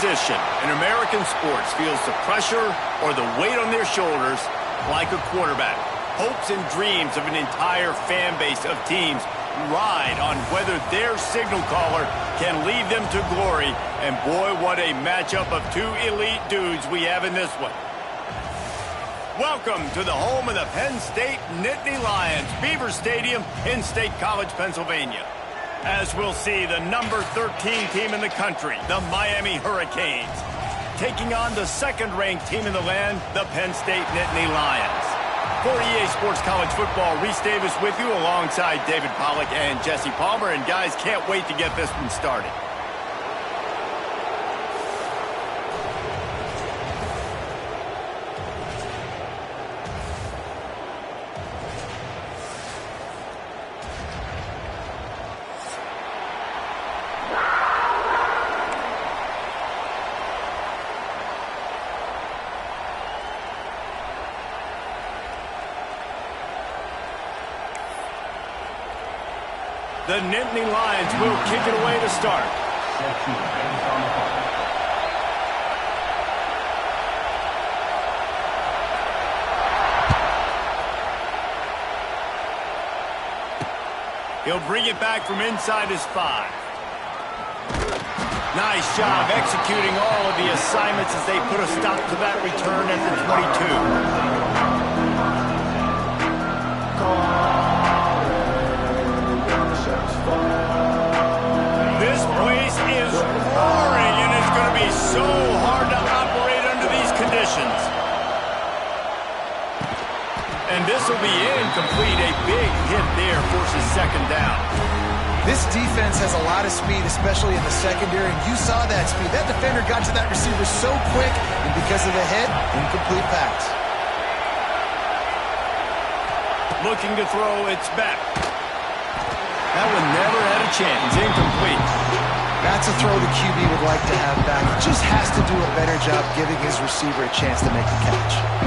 position in American sports feels the pressure or the weight on their shoulders like a quarterback. Hopes and dreams of an entire fan base of teams ride on whether their signal caller can lead them to glory. And boy, what a matchup of two elite dudes we have in this one. Welcome to the home of the Penn State Nittany Lions, Beaver Stadium in State College, Pennsylvania. As we'll see, the number 13 team in the country, the Miami Hurricanes, taking on the second-ranked team in the land, the Penn State Nittany Lions. For EA Sports College Football, Reese Davis with you alongside David Pollack and Jesse Palmer. And guys, can't wait to get this one started. The Nittany Lions will kick it away to start. He'll bring it back from inside his 5. Nice job executing all of the assignments as they put a stop to that return at the 22. This place is roaring, and it's going to be so hard to operate under these conditions. And this will be incomplete. A big hit there forces second down. This defense has a lot of speed, especially in the secondary, and you saw that speed. That defender got to that receiver so quick, and because of the hit, incomplete pass. Looking to throw, it's back. That one never had a chance. Incomplete. That's a throw the QB would like to have back. He just has to do a better job giving his receiver a chance to make the catch.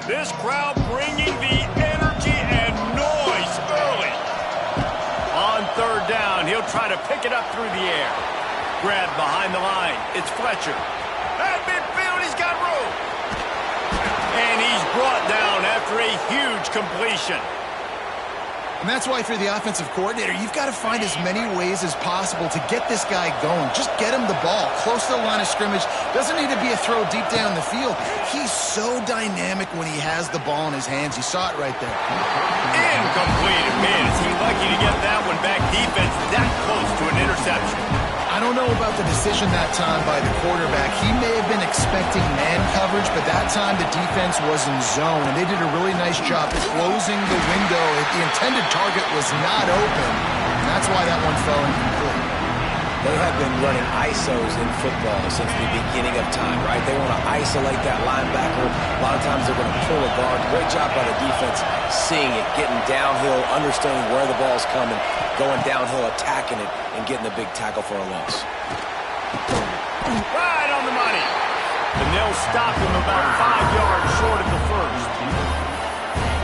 This crowd bringing the energy and noise early. On third down, he'll try to pick it up through the air. Grabbed behind the line. It's Fletcher. At midfield, he's got room. And he's brought down after a huge completion. And that's why, for the offensive coordinator, you've got to find as many ways as possible to get this guy going. Just get him the ball close to the line of scrimmage. Doesn't need to be a throw deep down the field. He's so dynamic when he has the ball in his hands. You saw it right there. Incomplete. Man, is he lucky to get that one back. Defense that close to an interception. I don't know about the decision that time by the quarterback. He may have been expecting man coverage, but that time the defense was in zone, and they did a really nice job closing the window. The intended target was not open, and that's why that one fell incomplete. They have been running ISOs in football since the beginning of time, right? They want to isolate that linebacker. A lot of times they're going to pull a guard. Great job by the defense seeing it, getting downhill, understanding where the ball's coming, going downhill, attacking it, and getting the big tackle for a loss. Right on the money. The they'll stop him about 5 yards short of the first.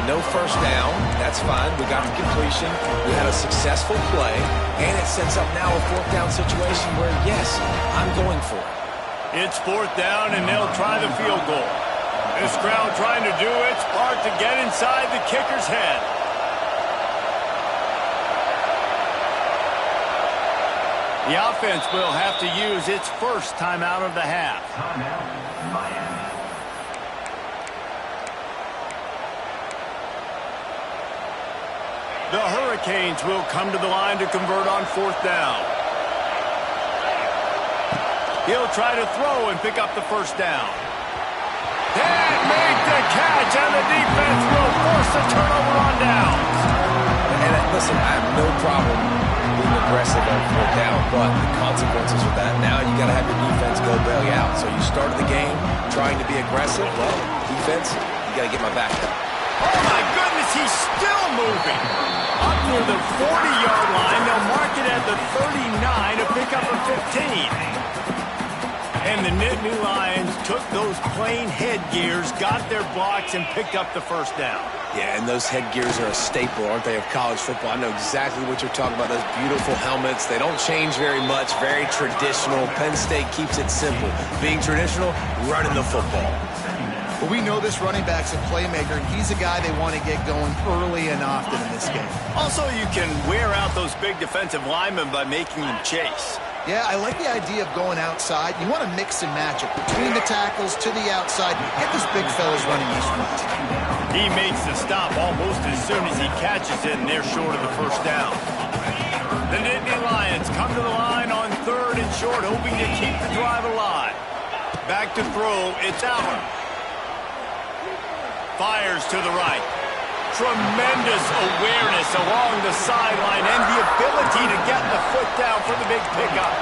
No first down. That's fine. We got the completion. We had a successful play. And it sets up now a fourth down situation where, yes, I'm going for it. It's fourth down, and they'll try the field goal. This crowd trying to do its part to get inside the kicker's head. The offense will have to use its first timeout of the half. Timeout, Miami. The Hurricanes will come to the line to convert on fourth down. He'll try to throw and pick up the first down. Can't make the catch, and the defense will force a turnover on downs. And listen, I have no problem being aggressive on fourth down, but the consequences of that, now you got to have your defense go bail you out. So you started the game trying to be aggressive. Well, defense, you got to get my back up. Oh, my goodness, he's still moving. Up near the 40-yard line. They'll mark it at the 39 to pick up a 15. And the Nittany Lions took those plain headgears, got their blocks, and picked up the first down. Yeah, and those headgears are a staple, aren't they, of college football? I know exactly what you're talking about, those beautiful helmets. They don't change very much, very traditional. Penn State keeps it simple. Being traditional, running the football. Well, we know this running back's a playmaker, and he's a guy they want to get going early and often in this game. Also, you can wear out those big defensive linemen by making them chase. Yeah, I like the idea of going outside. You want to mix and match it. Between the tackles to the outside, get this big fella's running these routes. He makes the stop almost as soon as he catches it, and they're short of the first down. The Nittany Lions come to the line on third and short, hoping to keep the drive alive. Back to throw, it's Allen. Fires to the right. Tremendous awareness along the sideline and the ability to get the foot down for the big pickup.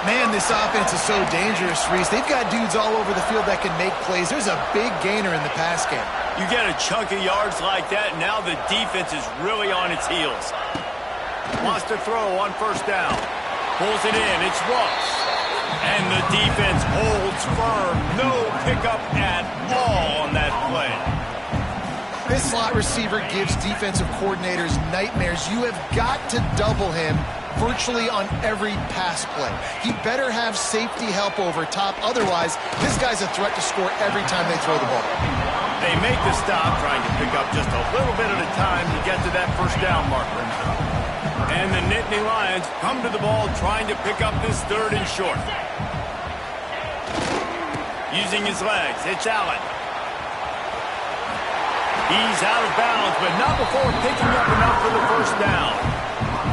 Man, this offense is so dangerous, Reese. They've got dudes all over the field that can make plays. There's a big gainer in the pass game. You get a chunk of yards like that, now the defense is really on its heels. Wants to throw on first down. Pulls it in, it's Ross. And the defense holds firm. No pickup at all on that play. This slot receiver gives defensive coordinators nightmares. You have got to double him virtually on every pass play. He better have safety help over top. Otherwise, this guy's a threat to score every time they throw the ball. They make the stop, trying to pick up just a little bit at a time to get to that first down marker. And the Nittany Lions come to the ball trying to pick up this third and short. Using his legs, it's Allen. He's out of bounds, but not before picking up enough for the first down.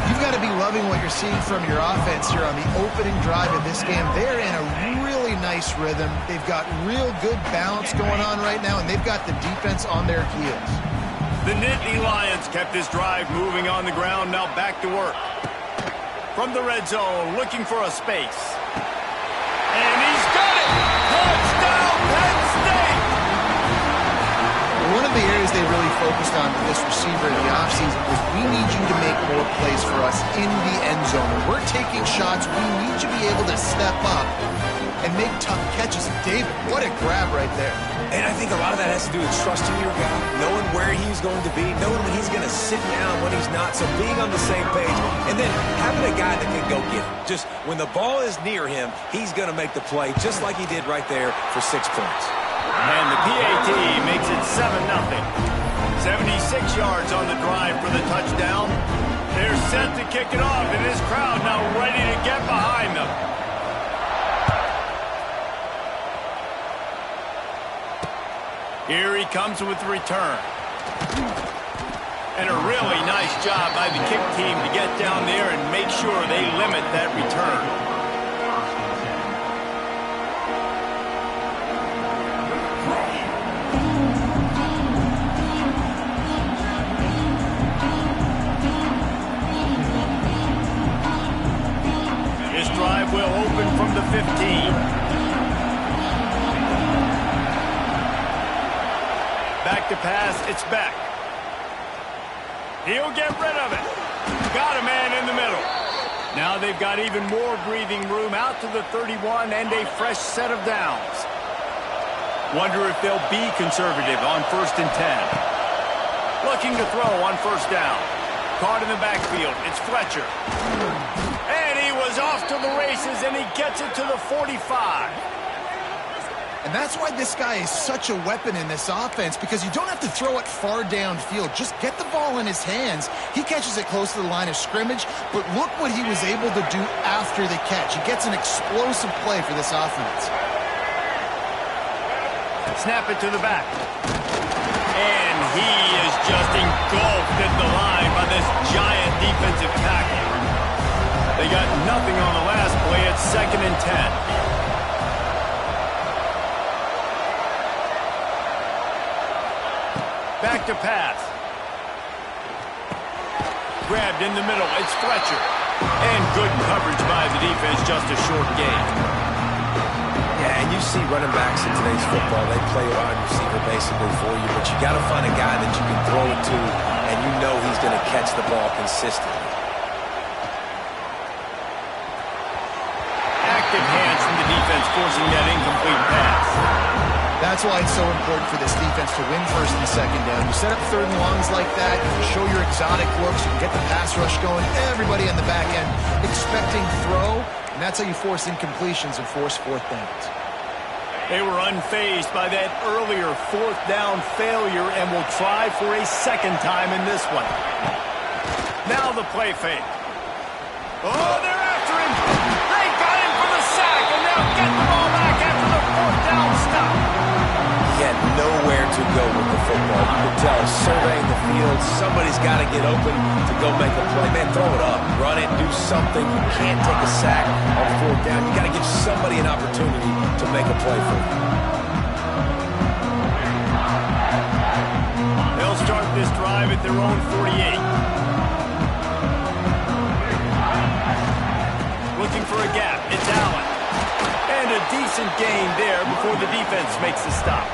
You've got to be loving what you're seeing from your offense here on the opening drive of this game. They're in a really nice rhythm. They've got real good balance going on right now, and they've got the defense on their heels. The Nittany Lions kept this drive moving on the ground, now back to work. From the red zone, looking for a space. And he's got it! Touchdown, Penn State! One of the areas they really focused on with this receiver in the offseason was we need you to make more plays for us in the end zone. When we're taking shots, we need you to be able to step up and make tough catches. David, what a grab right there. And I think a lot of that has to do with trusting your guy, knowing where he's going to be, knowing when he's going to sit down, when he's not, so being on the same page, and then having a guy that can go get him. Just when the ball is near him, he's going to make the play, just like he did right there for 6 points. And the PAT makes it 7-0. 76 yards on the drive for the touchdown. They're set to kick it off, and this crowd now ready to get behind them. Here he comes with the return. And a really nice job by the kick team to get down there and make sure they limit that return. Will open from the 15. Back to pass, it's Beck. He'll get rid of it. Got a man in the middle. Now they've got even more breathing room out to the 31 and a fresh set of downs. Wonder if they'll be conservative on 1st and 10. Looking to throw on 1st down. Caught in the backfield. It's Fletcher. And he was off to the races, and he gets it to the 45. And that's why this guy is such a weapon in this offense, because you don't have to throw it far downfield. Just get the ball in his hands. He catches it close to the line of scrimmage, but look what he was able to do after the catch. He gets an explosive play for this offense. Snap it to the back. And he is just engulfed at the line by this giant defensive tackle. They got nothing on the last play. It's 2nd and 10. Back to pass. Grabbed in the middle. It's Fletcher. And good coverage by the defense. Just a short gain. Yeah, and you see running backs in today's football, they play a wide receiver basically for you, but you got to find a guy that you can throw it to, and you know he's going to catch the ball consistently. Active hands from the defense forcing that incomplete pass. That's why it's so important for this defense to win 1st and 2nd down. You set up 3rd and longs like that, you show your exotic looks, you can get the pass rush going, everybody on the back end expecting throw, and that's how you force incompletions and force 4th downs. They were unfazed by that earlier 4th down failure and will try for a 2nd time in this one. Now the play fake. Oh, they're after him. They got him for the sack, and they'll get the ball back after the 4th down stop. He had nowhere to go with the football. You could tell, surveying the field, somebody's got to get open to go make a play. Man, throw it up, run it, do something. You can't take a sack on 4th down. You got to give somebody an opportunity to make a play for you. They'll start this drive at their own 48. Looking for a gap. It's Allen. And a decent gain there before the defense makes the stop.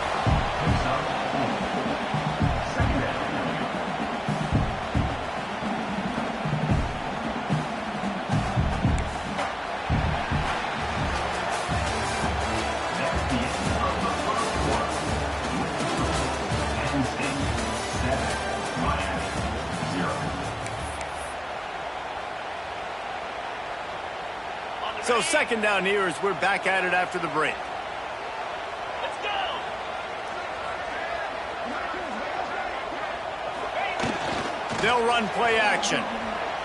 Penn State 7, Miami 0. So 2nd down here as we're back at it after the break. Let's go! They'll run play action.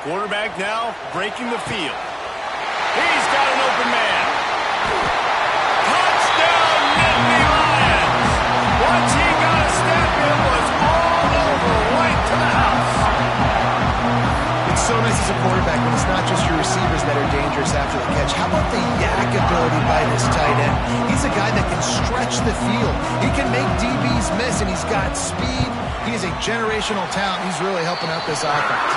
Quarterback now breaking the field. He's got an open man. Touchdown, Nittany Lions! Once he got a step, it was all over, right to the house. It's so nice as a quarterback when it's not just your receivers that are dangerous after the catch. How about the yak ability by this tight end? He's a guy that can stretch the field. He can make DBs miss, and he's got speed. He is a generational talent. He's really helping out this offense.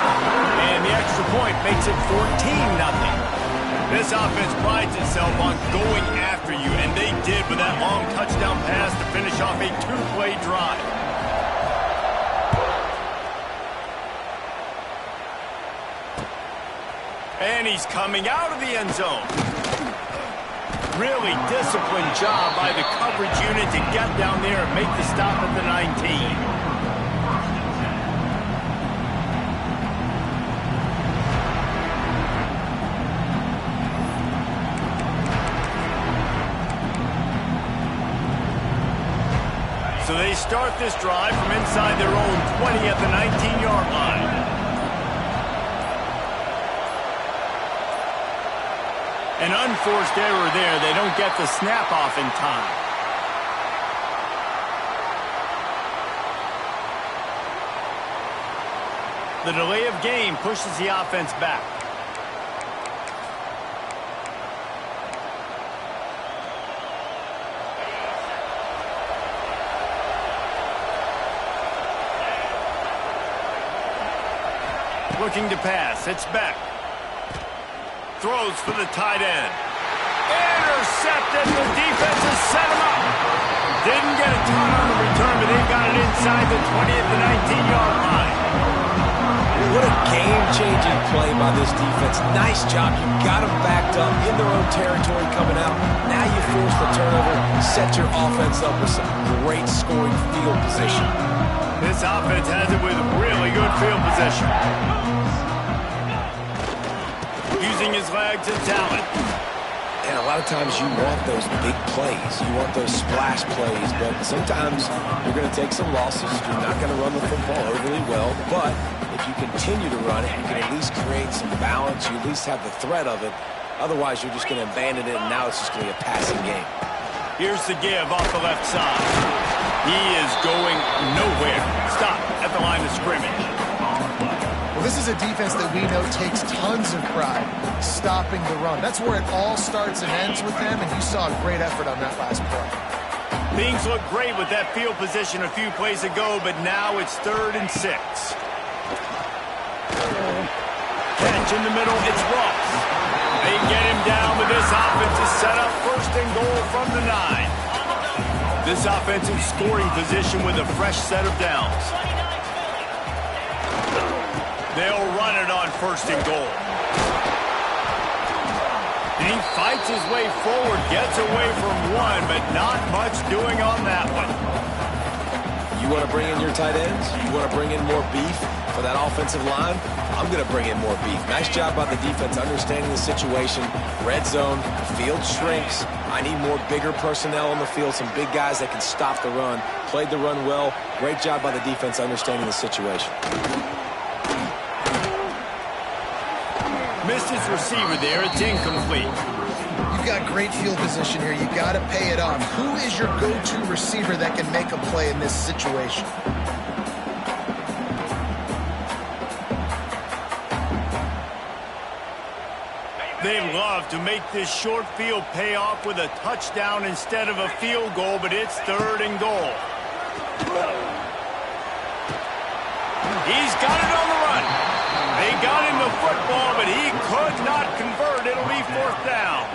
And the extra point makes it 14-0. This offense prides itself on going after you, and they did with that long touchdown pass to finish off a 2-play drive. And he's coming out of the end zone. Really disciplined job by the coverage unit to get down there and make the stop at the 19. So they start this drive from inside their own 20 at the 19-yard line. An unforced error there. They don't get the snap off in time. The delay of game pushes the offense back. Looking to pass. It's back. Throws for the tight end. Intercepted. The defense has set him up. Didn't get a ton on the return, but they got it inside the 20 at the 19-yard line. What a game-changing play by this defense. Nice job. You got them backed up in their own territory coming out. Now you force the turnover, set your offense up with some great scoring field position. This offense has it with really good field position. Using his legs and talent. And a lot of times you want those big plays. You want those splash plays, but sometimes you're going to take some losses. You're not going to run the football overly well, but if you continue to run it, you can at least create some balance. You at least have the threat of it. Otherwise, you're just going to abandon it, and now it's just going to be a passing game. Here's the give off the left side. He is going nowhere. Stop at the line of scrimmage. Well, this is a defense that we know takes tons of pride stopping the run. That's where it all starts and ends with them, and you saw a great effort on that last play. Things look great with that field position a few plays ago, but now it's 3rd and 6. Catch in the middle, it's Ross. They get him down, but this offense is set up 1st and goal from the 9. This offensive scoring position with a fresh set of downs. They'll run it on 1st and goal. And he fights his way forward, gets away from one, but not much doing on that one. You want to bring in your tight ends? You want to bring in more beef for that offensive line? I'm going to bring in more beef. Nice job by the defense understanding the situation. Red zone, field shrinks. I need more bigger personnel on the field, some big guys that can stop the run. Played the run well. Great job by the defense understanding the situation. Missed his receiver there. It's incomplete. You've got great field position here. You got to pay it off. Who is your go-to receiver that can make a play in this situation? They love to make this short field pay off with a touchdown instead of a field goal, but it's 3rd and goal. He's got it on the run. They got him the football, but he could not convert. It'll be 4th down.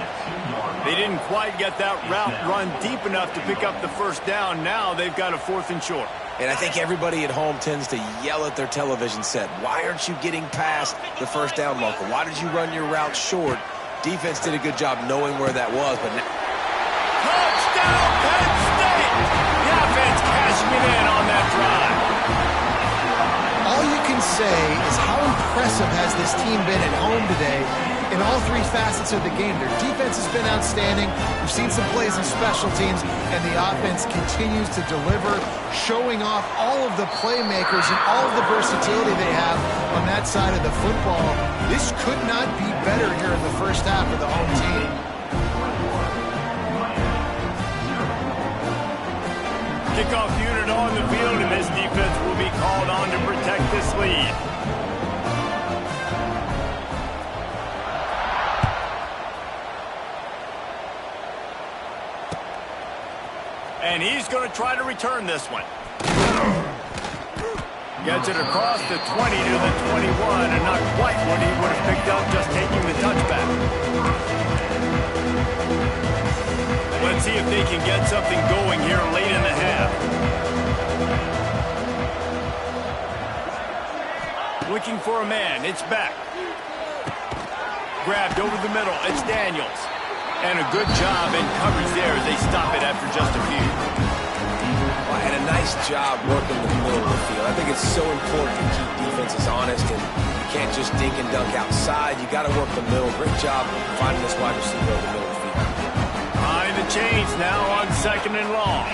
They didn't quite get that route run deep enough to pick up the 1st down. Now they've got a 4th and short. And I think everybody at home tends to yell at their television set. Why aren't you getting past the 1st down marker? Why did you run your route short? Defense did a good job knowing where that was, but now... Touchdown, Penn State! The offense cashing it in on that drive. All you can say is how impressive has this team been at home today in all 3 facets of the game. Their defense has been outstanding. We've seen some plays in special teams, and the offense continues to deliver, showing off all of the playmakers and all of the versatility they have on that side of the football. This could not be better here in the first half of the home team. Kickoff unit on the field, and this defense will be called on to protect this lead. And he's going to try to return this one. Gets it across the 20 to the 21, and not quite what he would have picked up just taking the touchback. Let's see if they can get something going here late in the half. Looking for a man. It's back. Grabbed over the middle. It's Daniels. And a good job in coverage there as they stop it after just a few. And a nice job working the middle of the field. I think it's so important to keep defenses honest, and you can't just dink and dunk outside. You got to work the middle. Great job finding this wide receiver over the middle of the field. Behind the chains now on 2nd and long.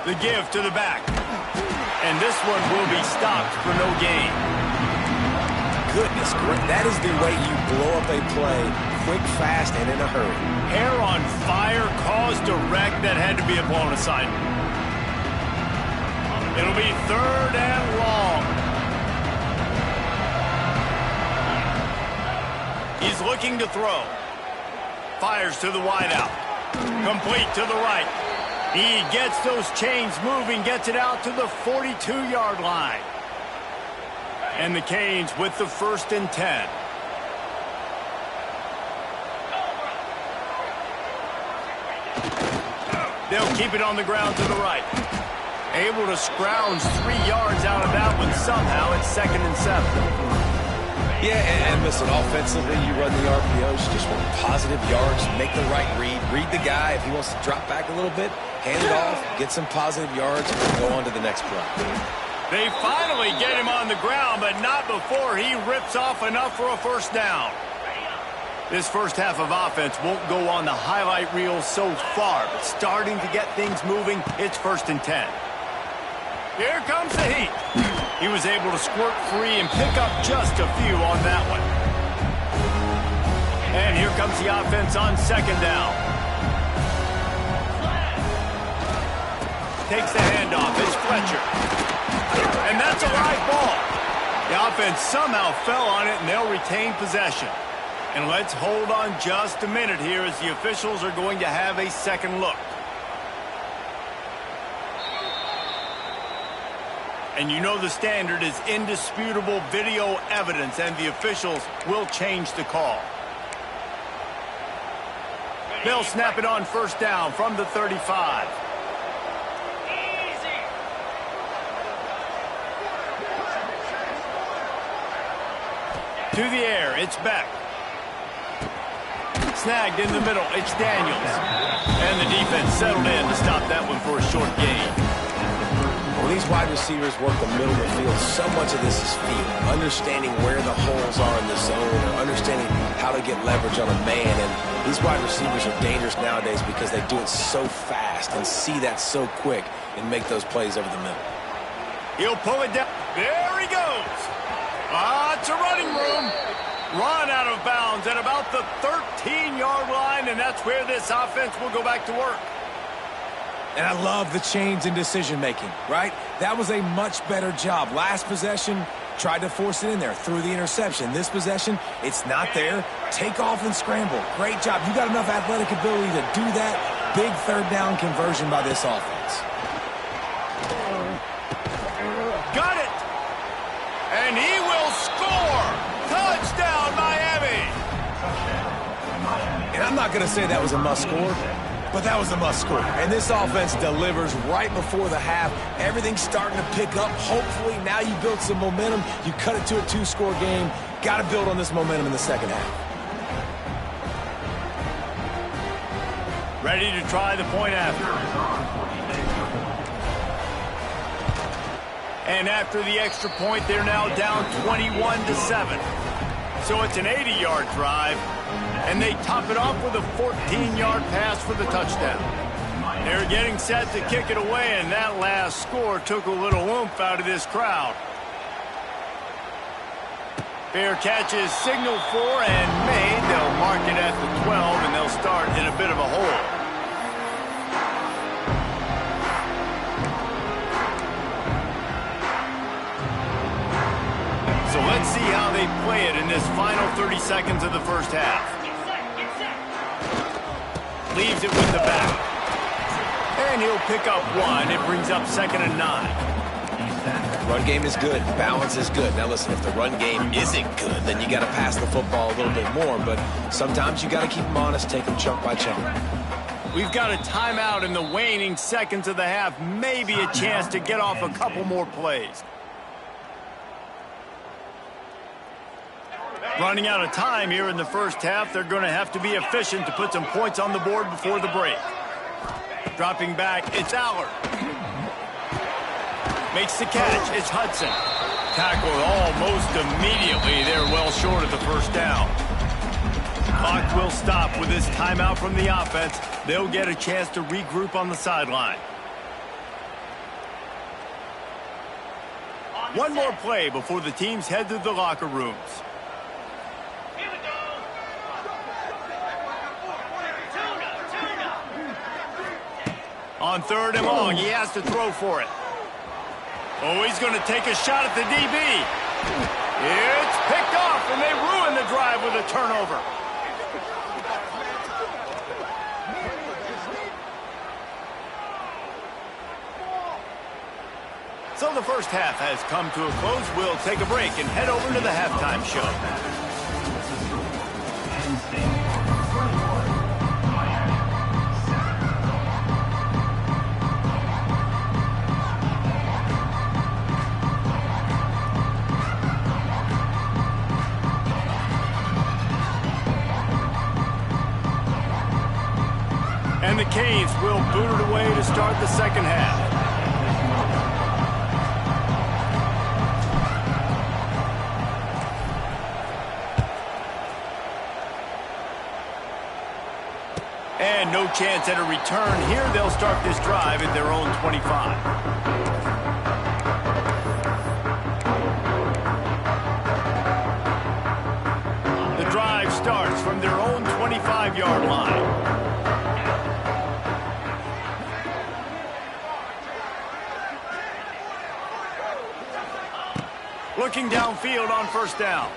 The give to the back. And this one will be stopped for no gain. Goodness, great. That is the way you blow up a play, quick, fast, and in a hurry. Hair on fire caused a wreck that had to be a blown assignment. It'll be 3rd and long. He's looking to throw. Fires to the wideout. Complete to the right. He gets those chains moving, gets it out to the 42-yard line. And the Canes with the 1st and 10. They'll keep it on the ground to the right. Able to scrounge 3 yards out of that one somehow. It's 2nd and 7. Yeah, and listen, offensively, you run the RPOs, you just want positive yards, make the right read the guy. If he wants to drop back a little bit, hand it off, get some positive yards, and go on to the next play. They finally get him on the ground, but not before he rips off enough for a first down. This first half of offense won't go on the highlight reel so far, but starting to get things moving, it's 1st and 10. Here comes the heat. He was able to squirt free and pick up just a few on that one. And here comes the offense on 2nd down. Takes the handoff. It's Fletcher. And that's a live ball. The offense somehow fell on it, and they'll retain possession. And let's hold on just a minute here as the officials are going to have a second look. And you know the standard is indisputable video evidence, and the officials will change the call. They'll snap it on 1st down from the 35. To the air, it's Beck. Snagged in the middle, it's Daniels. And the defense settled in to stop that one for a short gain. When these wide receivers work the middle of the field, so much of this is feel. Understanding where the holes are in the zone, or understanding how to get leverage on a man. And these wide receivers are dangerous nowadays because they do it so fast and see that so quick and make those plays over the middle. He'll pull it down. There he goes. It's a running room. Run out of bounds at about the 13-yard line, and that's where this offense will go back to work. And I love the change in decision-making, right? That was a much better job. Last possession, tried to force it in there, threw the interception. This possession, it's not there. Take off and scramble. Great job. You got enough athletic ability to do that. Big 3rd down conversion by this offense. Got it! And he will score! Touchdown, Miami! And I'm not going to say that was a must-score, but that was a must-score. And this offense delivers right before the half. Everything's starting to pick up. Hopefully, now you built some momentum. You cut it to a 2-score game. Got to build on this momentum in the second half. Ready to try the point after. And after the extra point, they're now down 21-7. So it's an 80-yard drive, and they top it off with a 14-yard pass for the touchdown. They're getting set to kick it away, and that last score took a little oomph out of this crowd. Fair catch is signaled for and made. They'll mark it at the 12, and they'll start in a bit of a hole. So let's see how they play it in this final 30 seconds of the first half. Leaves it with the back. And he'll pick up one. It brings up 2nd and 9. Run game is good. Balance is good. Now listen, if the run game isn't good, then you got to pass the football a little bit more. But sometimes you got to keep them honest, take them chunk by chunk. We've got a timeout in the waning seconds of the half. Maybe a chance to get off a couple more plays. Running out of time here in the first half. They're going to have to be efficient to put some points on the board before the break. Dropping back, it's Allard. Makes the catch, it's Hudson. Tackled almost immediately. They're well short of the first down. Clock will stop with this timeout from the offense. They'll get a chance to regroup on the sideline. One more play before the teams head to the locker rooms. On 3rd and long, he has to throw for it. Oh, he's going to take a shot at the DB. It's picked off, and they ruin the drive with a turnover. So the first half has come to a close. We'll take a break and head over to the halftime show. Penn State 21, Miami 7. Canes will boot it away to start the second half. And no chance at a return here. They'll start this drive at their own 25. The drive starts from their own 25-yard line. Looking downfield on first down.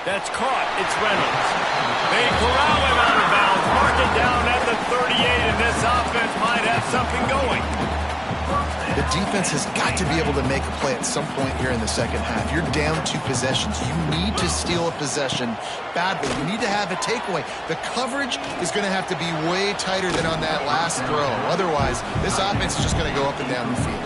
That's caught. It's Reynolds. They corral him out of bounds. Mark it down at the 38, and this offense might have something going. The defense has got to be able to make a play at some point here in the second half. You're down 2 possessions. You need to steal a possession badly. You need to have a takeaway. The coverage is going to have to be way tighter than on that last throw. Otherwise, this offense is just going to go up and down the field.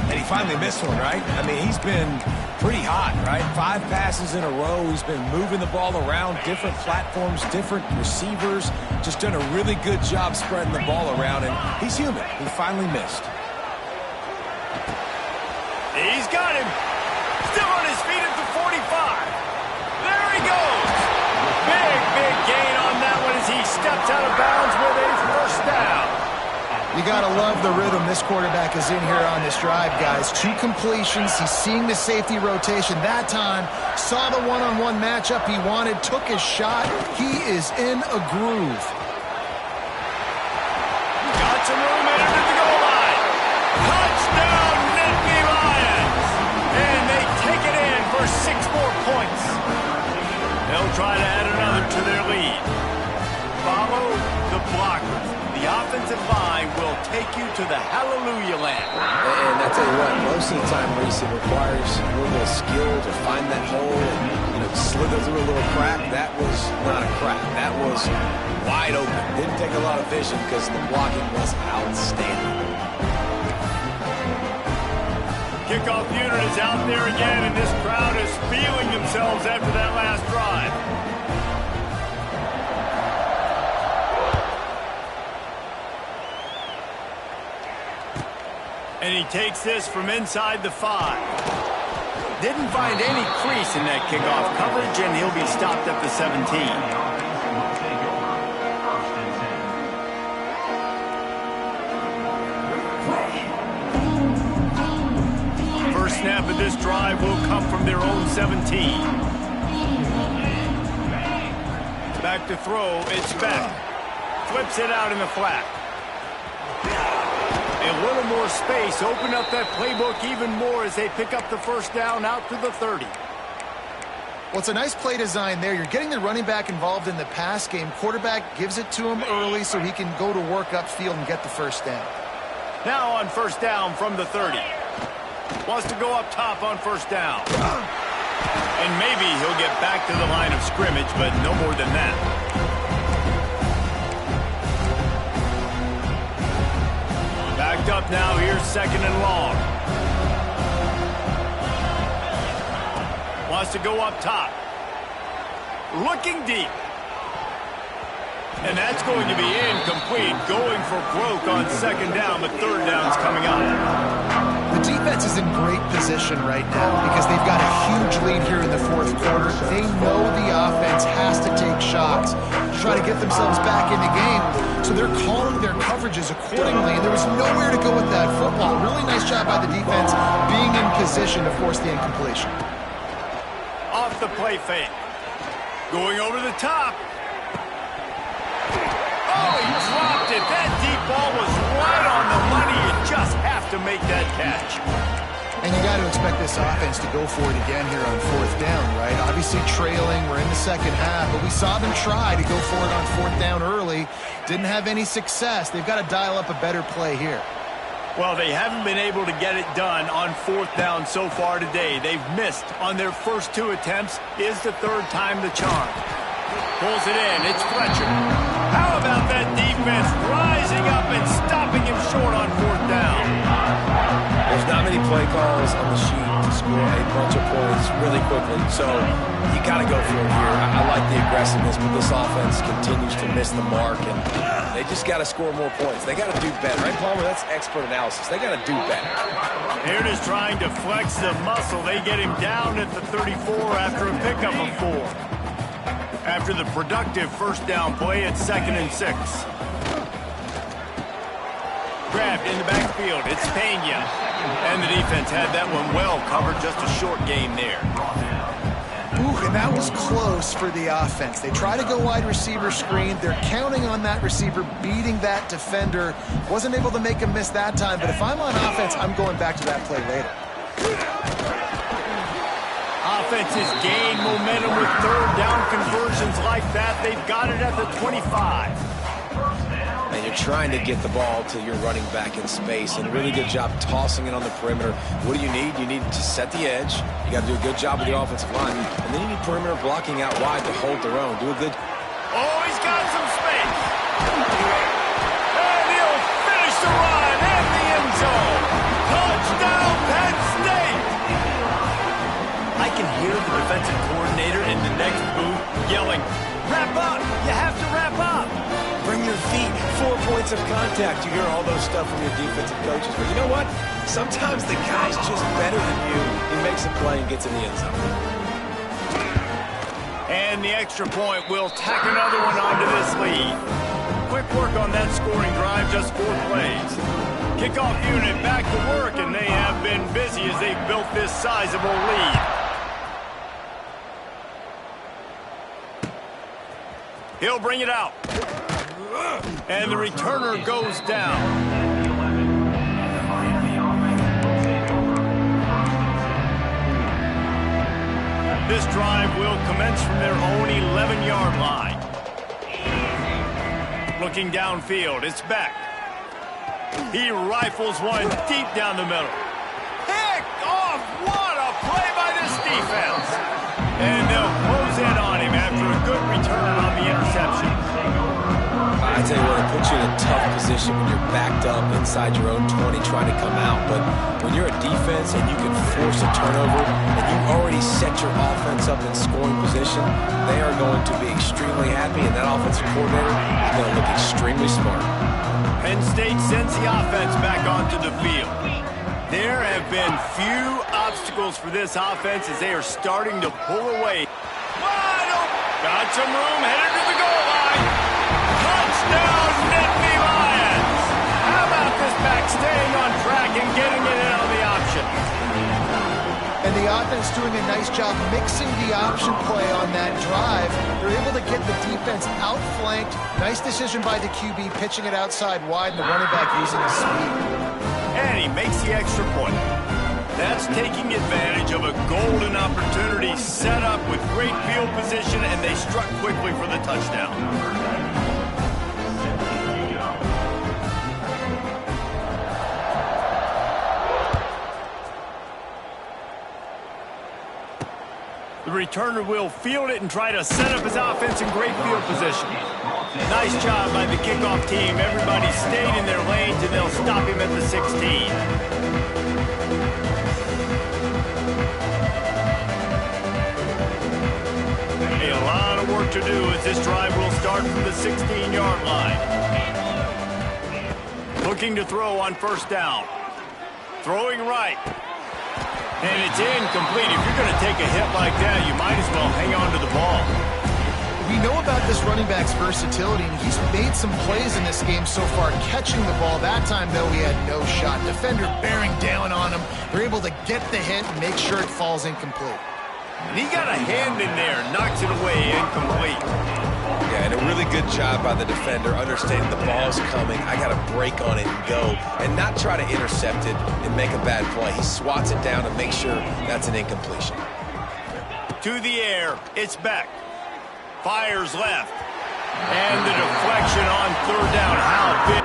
And he finally missed one, right? I mean, he's been pretty hot, right? 5 passes in a row. He's been moving the ball around, different platforms, different receivers. Just done a really good job spreading the ball around, and he's human. He finally missed. He's got him. Still on his feet at the 45. There he goes. Big gain on that one as he steps out of bounds with a first down. You got to love the rhythm this quarterback is in here on this drive, guys. 2 completions. He's seeing the safety rotation that time. Saw the one-on-one matchup he wanted. Took his shot. He is in a groove. Got some room in under the goal line. Touchdown, Nittany Lions. And they take it in for 6 more points. They'll try to add another to their lead. Follow the blockers. The offensive line will take you to the hallelujah land. And I tell you what, most of the time, Reese, it requires a little bit of skill to find that hole and slither through a little crack. That was not a crack. That was wide open. Didn't take a lot of vision because the blocking was outstanding. Kickoff unit is out there again, and this crowd is feeling themselves after that last drive. And he takes this from inside the 5. Didn't find any crease in that kickoff coverage, and he'll be stopped at the 17. First snap of this drive will come from their own 17. Back to throw, it's Beck. Flips it out in the flat. A little more space, open up that playbook even more as they pick up the first down out to the 30. Well, it's a nice play design there. You're getting the running back involved in the pass game. Quarterback gives it to him early so he can go to work upfield and get the first down. Now on first down from the 30. Wants to go up top on first down. And maybe he'll get back to the line of scrimmage, but no more than that. Backed up now, here's second and long. Wants to go up top. Looking deep. And that's going to be incomplete. Going for broke on second down, but third down's coming up. The defense is in great position right now because they've got a huge lead here in the 4th quarter. They know the offense has to take shots to try to get themselves back in the game. So they're calling their coverages accordingly, and there was nowhere to go with that football. Really nice job by the defense being in position to force the incompletion. Off the play fake. Going over the top. Oh, he dropped it. That deep ball was right on the money. You just have to make that catch. And you got to expect this offense to go for it again here on 4th down, right? Obviously trailing, we're in the second half, but we saw them try to go for it on 4th down early. Didn't have any success. They've got to dial up a better play here. Well, they haven't been able to get it done on 4th down so far today. They've missed on their first 2 attempts. Is the 3rd time the charm. Pulls it in. It's Fletcher. How about that defense rising up and stopping him short on 4th down? There's not many play calls on the sheet to score a bunch of points really quickly. So you got to go for it here. I like the aggressiveness, but this offense continues to miss the mark, and they just got to score more points. They got to do better, right, Palmer? That's expert analysis. They got to do better. Here it is trying to flex the muscle. They get him down at the 34 after a pickup of 4. After the productive first down play, it's 2nd and 6. Grabbed in the backfield. It's Pena. And the defense had that one well covered. Just a short gain there. Ooh, and that was close for the offense. They try to go wide receiver screen. They're counting on that receiver beating that defender. Wasn't able to make him miss that time, but if I'm on offense, I'm going back to that play later. Offense has gained momentum with third down conversions like that. They've got it at the 25. And you're trying to get the ball to your running back in space, and a really good job tossing it on the perimeter. What do you need? You need to set the edge. You got to do a good job with the offensive line, and then you need perimeter blocking out wide to hold their own. Do a good. Oh, he's got some space. And he'll finish the run in the end zone. Touchdown, Penn State. I can hear the defensive coordinator in the next booth yelling, "Wrap up! You have to wrap up!" Bring your feet, 4 points of contact. You hear all those stuff from your defensive coaches. But you know what? Sometimes the guy's just better than you. He makes a play and gets in the end zone. And the extra point will tack another one onto this lead. Quick work on that scoring drive, just 4 plays. Kickoff unit back to work, and they have been busy as they've built this sizable lead. He'll bring it out. And the returner goes down. This drive will commence from their own 11-yard line. Looking downfield, it's Beck. He rifles one deep down the middle. Pick off! What a play by this defense! And they'll close in on him after a good return on the interception. I tell you what, it puts you in a tough position when you're backed up inside your own 20 trying to come out. But when you're a defense and you can force a turnover and you already set your offense up in scoring position, they are going to be extremely happy, and that offensive coordinator is going to look extremely smart. Penn State sends the offense back onto the field. There have been few obstacles for this offense as they are starting to pull away. Wide open. Got some room, headed to the goal line. Touchdown, Nittany Lions! How about this back staying on track and getting it in on the option? And the offense doing a nice job mixing the option play on that drive. They're able to get the defense outflanked. Nice decision by the QB, pitching it outside wide, and the running back using his speed. And he makes the extra point. That's taking advantage of a golden opportunity set up with great field position, and they struck quickly for the touchdown. The returner will field it and try to set up his offense in great field position. Nice job by the kickoff team. Everybody stayed in their lanes, and they'll stop him at the 16. A lot of work to do as this drive will start from the 16-yard line. Looking to throw on first down. Throwing right. And it's incomplete. If you're going to take a hit like that, you might as well hang on to the ball. We know about this running back's versatility, and he's made some plays in this game so far, catching the ball. That time, though, he had no shot. Defender bearing down on him. They're able to get the hit and make sure it falls incomplete. And he got a hand in there, knocks it away, incomplete. Yeah, and a really good job by the defender, understanding the ball's coming. I got to break on it and go, and not try to intercept it and make a bad play. He swats it down and makes sure that's an incompletion. To the air, it's Beck. Fires left. And the deflection on third down. How big?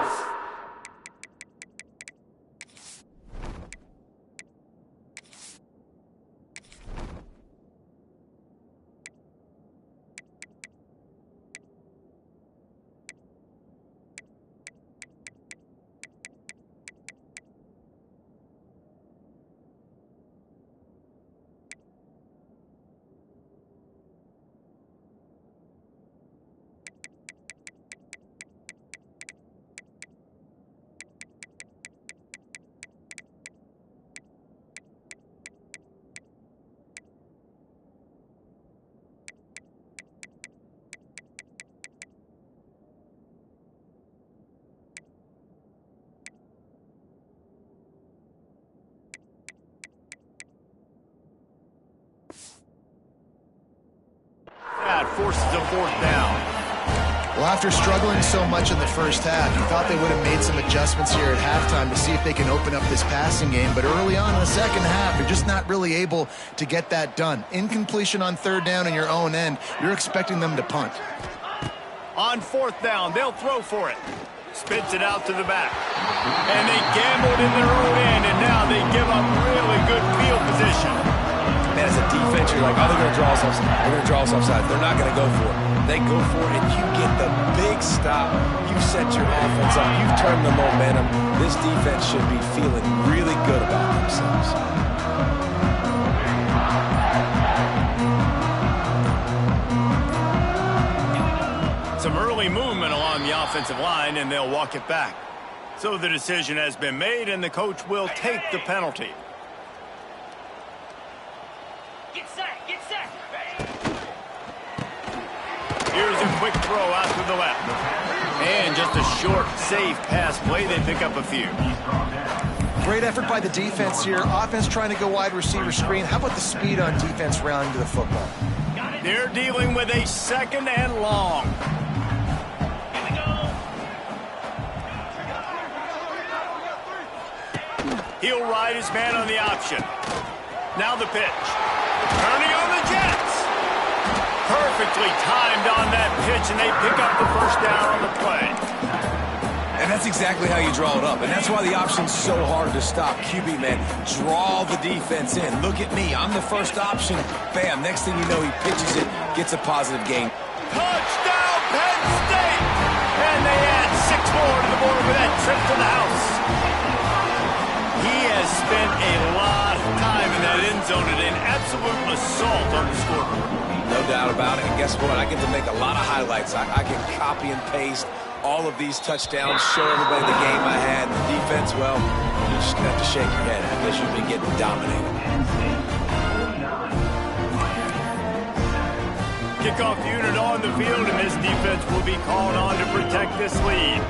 that forces a fourth down. Well, after struggling so much in the first half, you thought they would have made some adjustments here at halftime to see if they can open up this passing game. But early on in the second half, they're just not really able to get that done. Incompletion on third down in your own end, you're expecting them to punt. On fourth down, they'll throw for it. Spits it out to the back. And they gambled in their own end, and now they give up really good field position. Man, as a defense, you're like, oh, they're going to draw us offside. They're going to draw us offside. They're not going to go for it. They go for it, and you get the big stop. You've set your offense up. You've turned the momentum. This defense should be feeling really good about themselves. Some early movement along the offensive line, and they'll walk it back. So the decision has been made, and the coach will take the penalty. Get set, get set. Here's a quick throw out to the left. And just a short, safe pass play. They pick up a few. Great effort by the defense here. Offense trying to go wide receiver screen. How about the speed on defense rounding to the football? They're dealing with a second and long. Here we go. He'll ride his man on the option. Now the pitch. Turning on the Jets. Perfectly timed on that pitch, and they pick up the first down on the play. And that's exactly how you draw it up. And that's why the option's so hard to stop. QB, man, draw the defense in. Look at me. I'm the first option. Bam. Next thing you know, he pitches it, gets a positive gain. Touchdown, Penn State! And they add 6 more to the board with that trip to the house. He has spent a lot of time in that end zone and an absolute assault on the scoreboard. No doubt about it. And guess what? I get to make a lot of highlights. I can copy and paste all of these touchdowns, show everybody the game I had. The defense, well, you're just going to have to shake your head. I guess you've been getting dominated. Kickoff unit on the field, and this defense will be called on to protect this lead.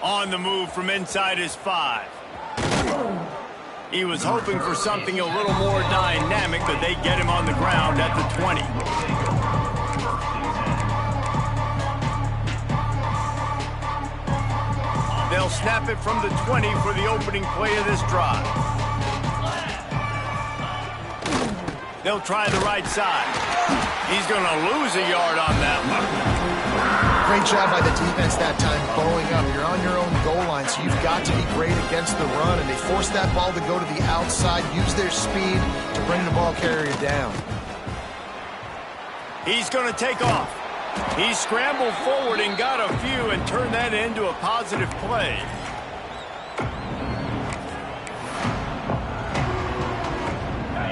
On the move from inside his 5. He was hoping for something a little more dynamic, but they get him on the ground at the 20. They'll snap it from the 20 for the opening play of this drive. They'll try the right side. He's going to lose a yard on that one. Great job by the defense that time, bowing up. You're on your own goal line, so you've got to be great against the run, and they force that ball to go to the outside, use their speed to bring the ball carrier down. He's going to take off. He scrambled forward and got a few and turned that into a positive play.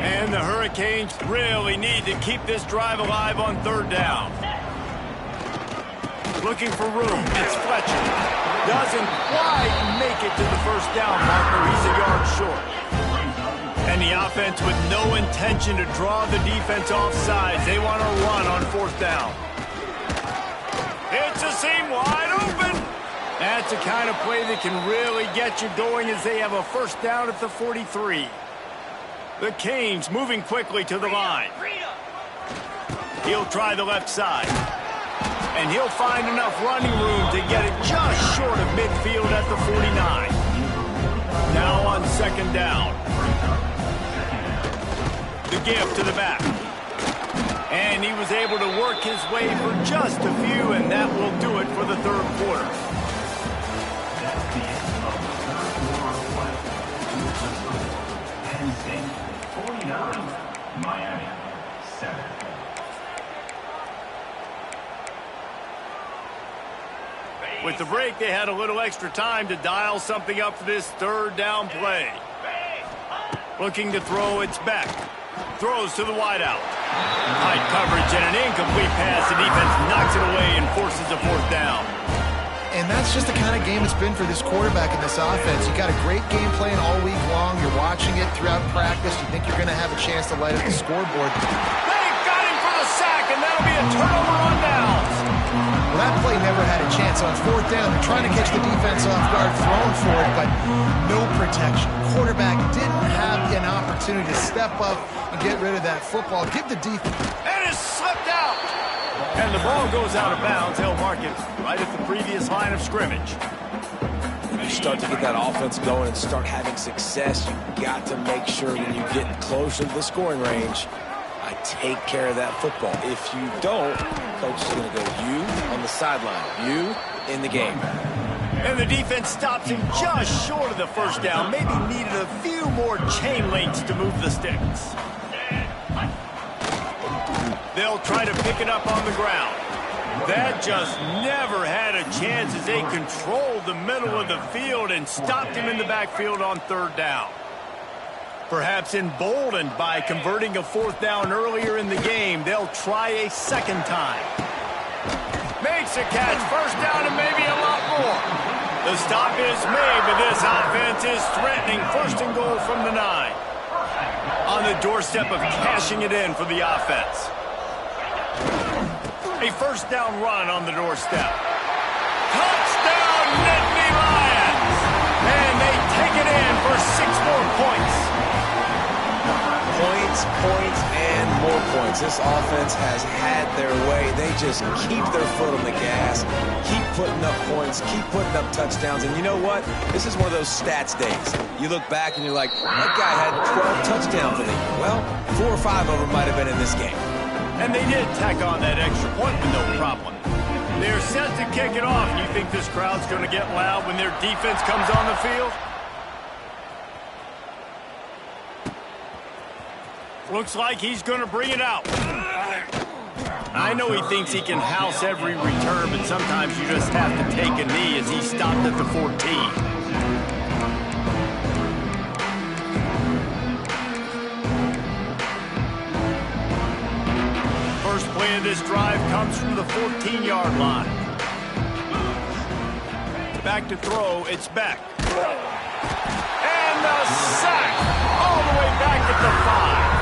And the Hurricanes really need to keep this drive alive on third down. Looking for room. It's Fletcher. Doesn't quite make it to the first down marker. He's a yard short. And the offense with no intention to draw the defense off sides. They want to run on fourth down. It's a seam wide open. That's the kind of play that can really get you going as they have a first down at the 43. The Canes moving quickly to the line. He'll try the left side. And he'll find enough running room to get it just short of midfield at the 49. Now on second down. The give to the back. And he was able to work his way for just a few, and that will do it for the third quarter. That's the end of the third quarter. Penn State 49, Miami 7. With the break, they had a little extra time to dial something up for this third down play. Looking to throw, it's back. Throws to the wideout. Tight coverage and an incomplete pass. The defense knocks it away and forces a fourth down. And that's just the kind of game it's been for this quarterback in this offense. You got a great game plan all week long. You're watching it throughout practice. You think you're going to have a chance to light up the scoreboard. They got him for the sack, and that'll be a turnover on downs. Well, That play never had a chance on fourth down. They're trying to catch the defense off guard, throwing for it, but no protection. Quarterback didn't have an opportunity to step up and get rid of that football. Give the defense. And it's slipped out. And the ball goes out of bounds. They'll mark it right at the previous line of scrimmage. If you start to get that offense going and start having success, you've got to make sure when you get closer to the scoring range, I take care of that football. If you don't, coach is going to go you on the sideline, you in the game. And the defense stops him just short of the first down. Maybe needed a few more chain links to move the sticks. They'll try to pick it up on the ground. That just never had a chance as they controlled the middle of the field and stopped him in the backfield on third down. Perhaps emboldened by converting a fourth down earlier in the game, they'll try a second time. Makes a catch, first down and maybe a lot more. The stop is made, but this offense is threatening first and goal from the 9. On the doorstep of cashing it in for the offense. A first down run on the doorstep. Touchdown, Nittany Lions! And they take it in for 6 more points. Points, and more points. This offense has had their way. They just keep their foot on the gas, keep putting up points, keep putting up touchdowns. And you know what? This is one of those stats days. You look back and you're like, that guy had 12 touchdowns in the year. Well, 4 or 5 of them might have been in this game. And they did tack on that extra point with no problem. They're set to kick it off. You think this crowd's going to get loud when their defense comes on the field? Looks like he's going to bring it out. I know he thinks he can house every return, but sometimes you just have to take a knee as he stopped at the 14. First play of this drive comes from the 14-yard line. Back to throw, it's Beck. And the sack all the way back at the 5.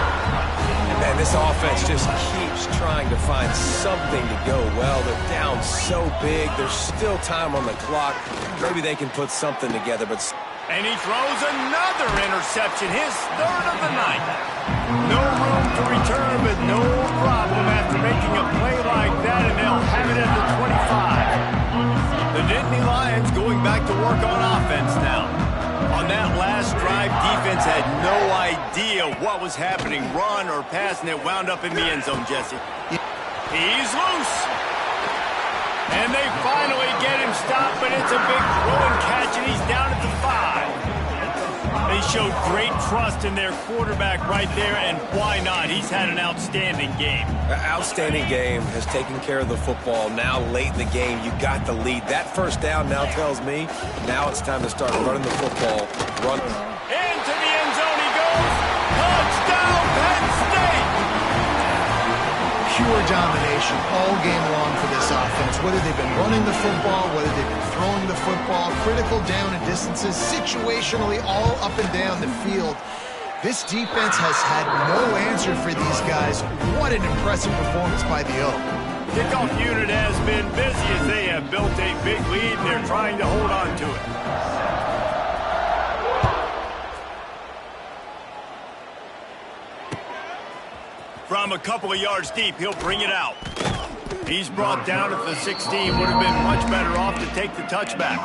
Man, this offense just keeps trying to find something to go well. They're down so big. There's still time on the clock. Maybe they can put something together, but... And he throws another interception, his 3rd of the night. No room to return, but no problem after making a play like that, and they'll have it at the 25. The Nittany Lions going back to work on offense now. On that last drive, defense had no idea what was happening, run or pass, and it wound up in the end zone, Jesse. He's loose. And they finally get him stopped, but it's a big throw and catch, and he's down at the 5. They showed great trust in their quarterback right there, and why not? He's had an outstanding game. Outstanding game, has taken care of the football. Now late in the game, you got the lead. That first down now tells me now it's time to start running the football. Run. Into the end zone he goes. Touchdown, Penn State! Pure domination all game long for this offense. Whether they've been running the football, whether they've been throwing the football, critical down and distances, situationally all up and down the field. This defense has had no answer for these guys. What an impressive performance by the O. Kickoff unit has been busy as they have built a big lead, and they're trying to hold on to it. From a couple of yards deep, he'll bring it out. He's brought down at the 16. Would have been much better off to take the touchback.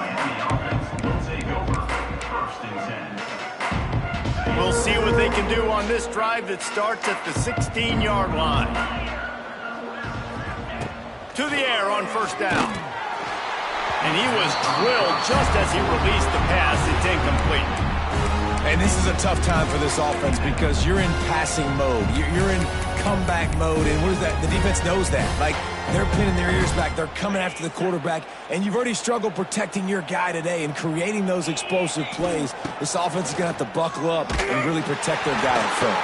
We'll see what they can do on this drive that starts at the 16-yard line. To the air on first down. And he was drilled just as he released the pass. It's incomplete. And this is a tough time for this offense because you're in passing mode. You're in comeback mode, and what is that? The defense knows that. Like, they're pinning their ears back. They're coming after the quarterback, and you've already struggled protecting your guy today and creating those explosive plays. This offense is going to have to buckle up and really protect their guy in front.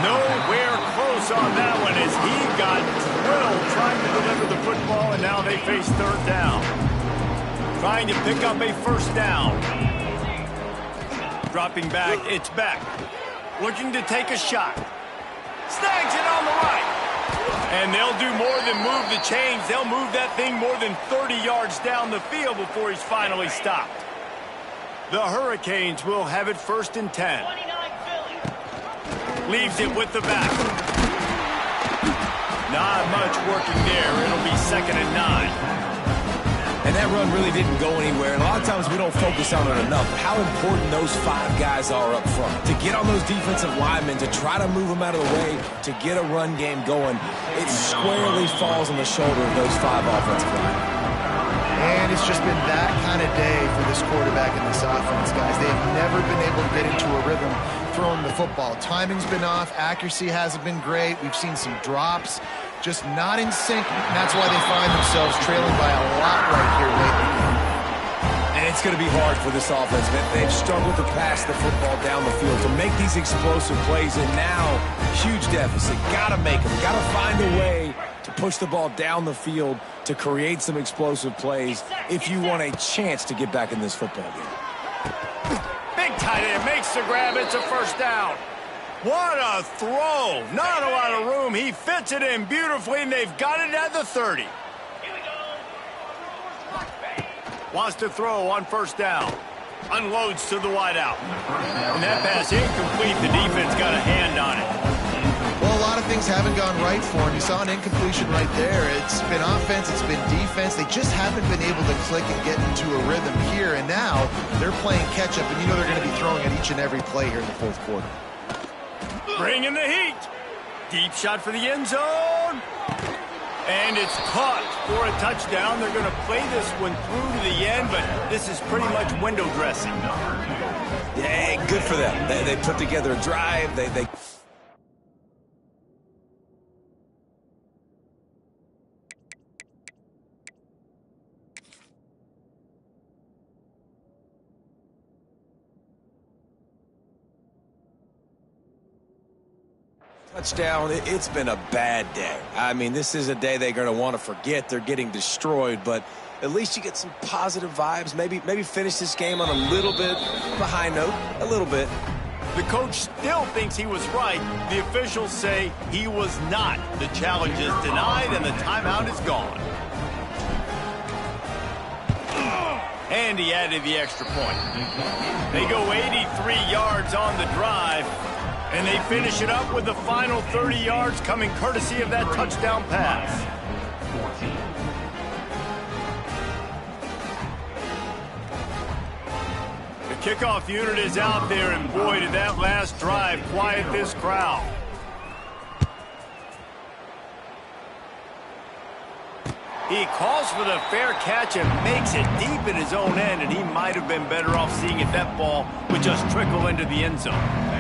Nowhere close on that one as he got drilled trying to deliver the football, and now they face third down. Trying to pick up a first down. Dropping back, it's back. Looking to take a shot. Snags it on the right. And they'll do more than move the chains. They'll move that thing more than 30 yards down the field before he's finally stopped. The Hurricanes will have it 1st and 10. 29 Philly. Leaves it with the back. Not much working there. It'll be 2nd and 9. And that run really didn't go anywhere. And a lot of times we don't focus on it enough. How important those 5 guys are up front. To get on those defensive linemen, to try to move them out of the way, to get a run game going, it squarely falls on the shoulder of those 5 offensive linemen. And it's just been that kind of day for this quarterback and this offense, guys. They've never been able to get into a rhythm throwing the football. Timing's been off. Accuracy hasn't been great. We've seen some drops. Just not in sync. And that's why they find themselves trailing by a lot right here lately. And it's going to be hard for this offense, man. They've struggled to pass the football down the field, to make these explosive plays, and now, huge deficit. Got to make them. Got to find a way to push the ball down the field to create some explosive plays if you want a chance to get back in this football game. Big tight end makes the grab. It's a 1st down. What a throw. Not a lot of room. He fits it in beautifully, and they've got it at the 30. Here we go. Wants to throw on 1st down. Unloads to the wideout. And that pass incomplete. The defense got a hand on it. Well, a lot of things haven't gone right for him. You saw an incompletion right there. It's been offense, it's been defense. They just haven't been able to click and get into a rhythm here. And now they're playing catch-up, and you know they're going to be throwing at each and every play here in the 4th quarter. Bringing the heat. Deep shot for the end zone. And it's caught for a touchdown. They're going to play this one through to the end, but this is pretty much window dressing. Yeah, good for them. They put together a drive. They touchdown. It's been a bad day. I mean, this is a day they're going to want to forget. They're getting destroyed, but at least you get some positive vibes. Maybe finish this game on a little bit of a high note, a little bit. The coach still thinks he was right. The officials say he was not. The challenge is denied, and the timeout is gone. And he added the extra point. They go 83 yards on the drive. And they finish it up with the final 30 yards coming courtesy of that touchdown pass. 14. The kickoff unit is out there, and boy, did that last drive quiet this crowd. He calls for the fair catch and makes it deep in his own end, and he might have been better off seeing if that ball would just trickle into the end zone.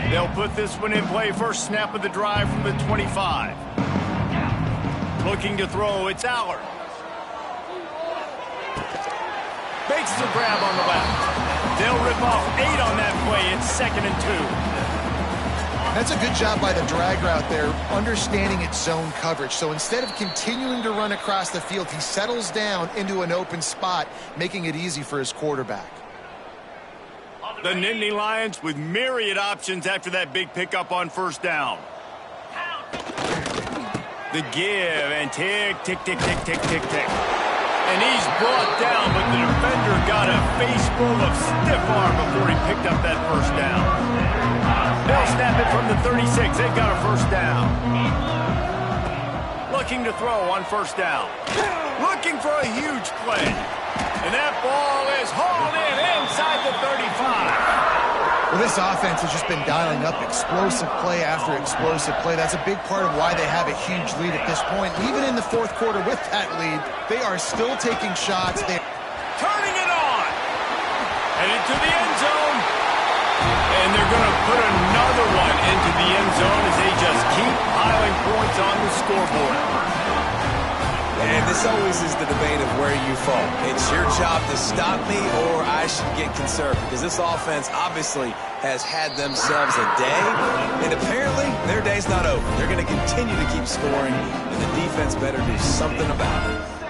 They'll put this one in play. First snap of the drive from the 25. Looking to throw, it's Allard. Makes the grab on the left. They'll rip off 8 on that play. It's 2nd and 2. That's a good job by the drag route there, understanding its zone coverage. So instead of continuing to run across the field, he settles down into an open spot, making it easy for his quarterback. The Nittany Lions with myriad options after that big pickup on 1st down. The give and tick, tick, tick, tick, tick, tick, tick. And he's brought down, but the defender got a face full of stiff arm before he picked up that 1st down. They'll snap it from the 36. They've got a 1st down. Looking to throw on 1st down. Looking for a huge play. And that ball is hauled in inside the 35. Well, this offense has just been dialing up explosive play after explosive play. That's a big part of why they have a huge lead at this point. Even in the 4th quarter with that lead, they are still taking shots. Turning it on. Headed to the end zone. And they're going to put another one into the end zone as they just keep piling points on the scoreboard. And this always is the debate of where you fall. It's your job to stop me, or I should get concerned, because this offense obviously has had themselves a day, and apparently their day's not over. They're going to continue to keep scoring, and the defense better do something about it.